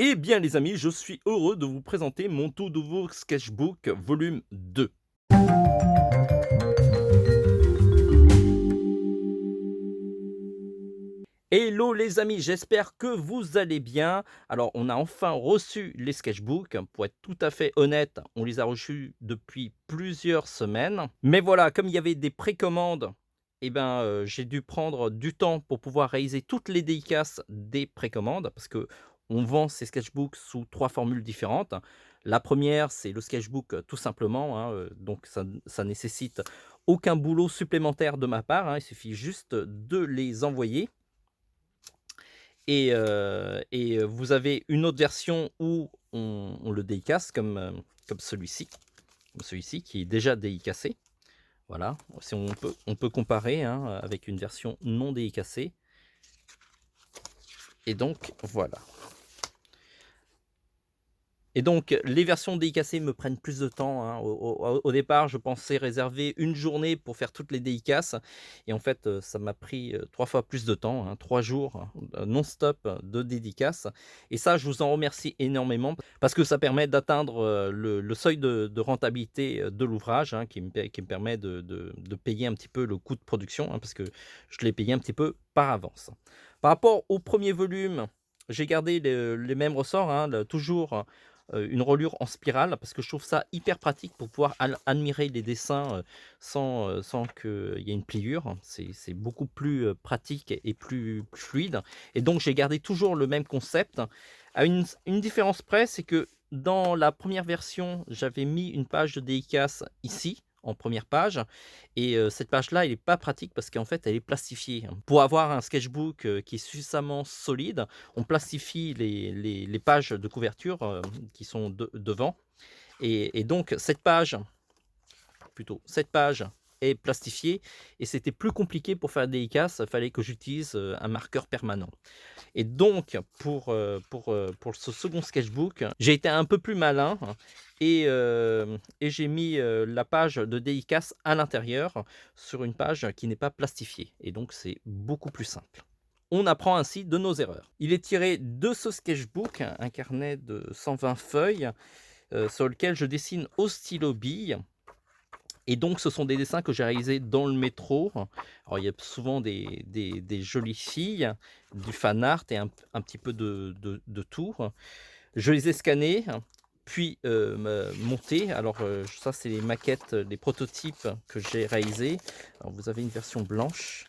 Eh bien les amis, je suis heureux de vous présenter mon tout nouveau sketchbook volume 2. Hello les amis, j'espère que vous allez bien. Alors on a enfin reçu les sketchbooks. Pour être tout à fait honnête, on les a reçus depuis plusieurs semaines. Mais voilà, comme il y avait des précommandes, j'ai dû prendre du temps pour pouvoir réaliser toutes les dédicaces des précommandes parce que on vend ces sketchbooks sous 3 formules différentes. La première, c'est le sketchbook tout simplement, hein, donc ça nécessite aucun boulot supplémentaire de ma part, hein, il suffit juste de les envoyer. Vous avez une autre version où on le dédicace comme celui-ci qui est déjà dédicacé. Voilà, si on peut comparer, hein, avec une version non dédicacée et donc voilà. Et donc, les versions dédicacées me prennent plus de temps, hein. Au départ, je pensais réserver une journée pour faire toutes les dédicaces et en fait, ça m'a pris, 3 fois plus de temps, hein, 3 jours, non-stop de dédicaces et ça, je vous en remercie énormément parce que ça permet d'atteindre, le seuil de rentabilité, de l'ouvrage, hein, qui me permet de payer un petit peu le coût de production, hein, parce que je l'ai payé un petit peu par avance. Par rapport au premier volume, j'ai gardé les mêmes ressorts, hein, toujours une reliure en spirale parce que je trouve ça hyper pratique pour pouvoir admirer les dessins sans qu'il y ait une pliure. C'est beaucoup plus pratique et plus fluide. Et donc j'ai gardé toujours le même concept. À une différence près, c'est que dans la première version, j'avais mis une page de dédicace ici, en première page. Et cette page-là, elle est pas pratique parce qu'en fait, elle est plastifiée. Pour avoir un sketchbook qui est suffisamment solide, on plastifie les pages de couverture qui sont devant. Et donc, cette page est plastifiée et c'était plus compliqué pour faire la dédicace. Il fallait que j'utilise un marqueur permanent. Et donc, pour ce second sketchbook, j'ai été un peu plus malin et j'ai mis la page de dédicace à l'intérieur sur une page qui n'est pas plastifiée. Et donc, c'est beaucoup plus simple. On apprend ainsi de nos erreurs. Il est tiré de ce sketchbook, un carnet de 120 feuilles sur lequel je dessine au stylo bille. Et donc, ce sont des dessins que j'ai réalisés dans le métro. Alors, il y a souvent des jolies filles, du fan art et un petit peu de tout. Je les ai scannés, puis montés. Alors, ça, c'est les maquettes, les prototypes que j'ai réalisés. Alors, vous avez une version blanche.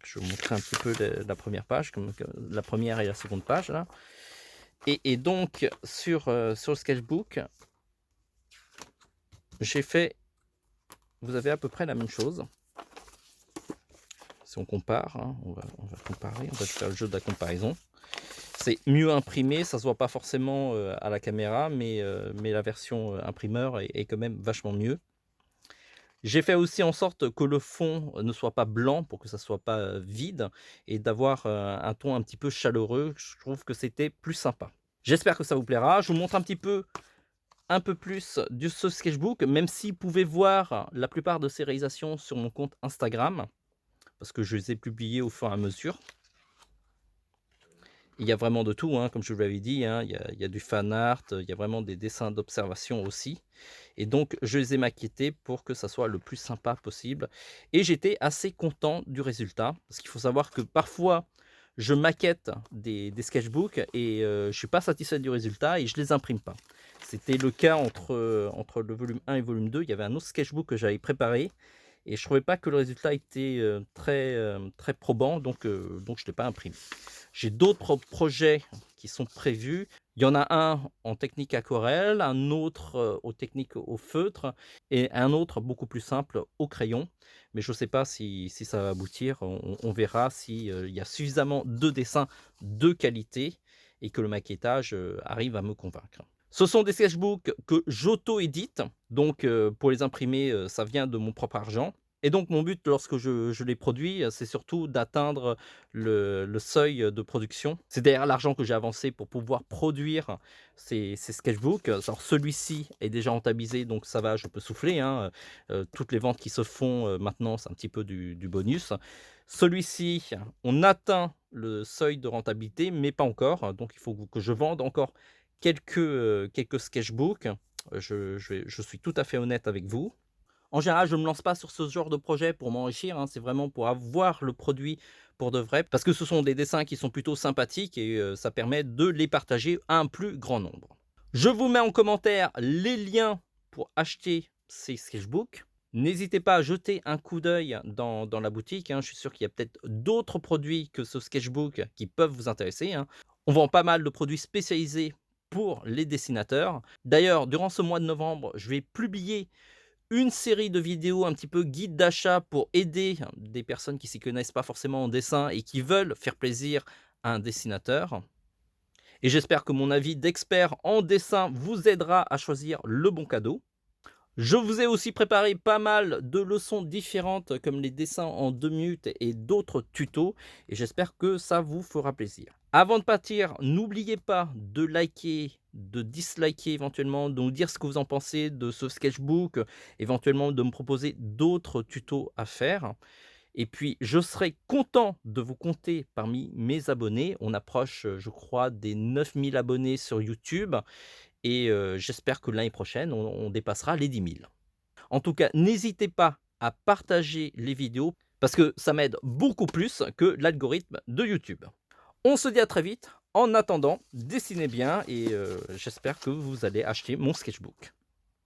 Je vais vous montrer un petit peu la première page, comme la première et la seconde page. Là. Et donc, sur le sketchbook, j'ai fait, vous avez à peu près la même chose. Si on compare, hein, on va comparer, on va faire le jeu de la comparaison. C'est mieux imprimé, ça se voit pas forcément à la caméra, mais la version imprimeur est quand même vachement mieux. J'ai fait aussi en sorte que le fond ne soit pas blanc pour que ça soit pas vide et d'avoir un ton un petit peu chaleureux. Je trouve que c'était plus sympa. J'espère que ça vous plaira. Je vous montre un peu plus de ce sketchbook, même si vous pouvez voir la plupart de ces réalisations sur mon compte Instagram, parce que je les ai publiées au fur et à mesure. Il y a vraiment de tout, hein, comme je vous l'avais dit, hein, il y a du fan art, il y a vraiment des dessins d'observation aussi. Et donc, je les ai maquettés pour que ça soit le plus sympa possible. Et j'étais assez content du résultat, parce qu'il faut savoir que parfois, je maquette des sketchbooks et je ne suis pas satisfait du résultat et je ne les imprime pas. C'était le cas entre le volume 1 et le volume 2. Il y avait un autre sketchbook que j'avais préparé et je ne trouvais pas que le résultat était très probant, donc je ne l'ai pas imprimé. J'ai d'autres projets qui sont prévus. Il y en a un en technique aquarelle, un autre aux techniques au feutre et un autre beaucoup plus simple au crayon. Mais je ne sais pas si ça va aboutir. On verra s'il y a suffisamment de dessins de qualité et que le maquettage arrive à me convaincre. Ce sont des sketchbooks que j'auto-édite. Donc pour les imprimer, ça vient de mon propre argent. Et donc mon but lorsque je les produis, c'est surtout d'atteindre le seuil de production. C'est d'ailleurs l'argent que j'ai avancé pour pouvoir produire ces sketchbooks. Alors celui-ci est déjà rentabilisé, donc ça va, je peux souffler, hein. Toutes les ventes qui se font maintenant, c'est un petit peu du bonus. Celui-ci, on atteint le seuil de rentabilité, mais pas encore, donc il faut que je vende encore quelques sketchbooks. Je suis tout à fait honnête avec vous. En général, je ne me lance pas sur ce genre de projet pour m'enrichir, hein, c'est vraiment pour avoir le produit pour de vrai, parce que ce sont des dessins qui sont plutôt sympathiques et ça permet de les partager à un plus grand nombre. Je vous mets en commentaire les liens pour acheter ces sketchbooks. N'hésitez pas à jeter un coup d'œil dans la boutique, hein. Je suis sûr qu'il y a peut-être d'autres produits que ce sketchbook qui peuvent vous intéresser, hein. On vend pas mal de produits spécialisés pour les dessinateurs. D'ailleurs, durant ce mois de novembre, je vais publier une série de vidéos un petit peu guide d'achat pour aider des personnes qui s'y connaissent pas forcément en dessin et qui veulent faire plaisir à un dessinateur. Et j'espère que mon avis d'expert en dessin vous aidera à choisir le bon cadeau. Je vous ai aussi préparé pas mal de leçons différentes comme les dessins en 2 minutes et d'autres tutos et j'espère que ça vous fera plaisir. Avant de partir, n'oubliez pas de liker, de disliker éventuellement, de nous dire ce que vous en pensez de ce sketchbook, éventuellement de me proposer d'autres tutos à faire. Et puis, je serai content de vous compter parmi mes abonnés. On approche, je crois, des 9000 abonnés sur YouTube et j'espère que l'année prochaine, on dépassera les 10 000. En tout cas, n'hésitez pas à partager les vidéos parce que ça m'aide beaucoup plus que l'algorithme de YouTube. On se dit à très vite. En attendant, dessinez bien et j'espère que vous allez acheter mon sketchbook.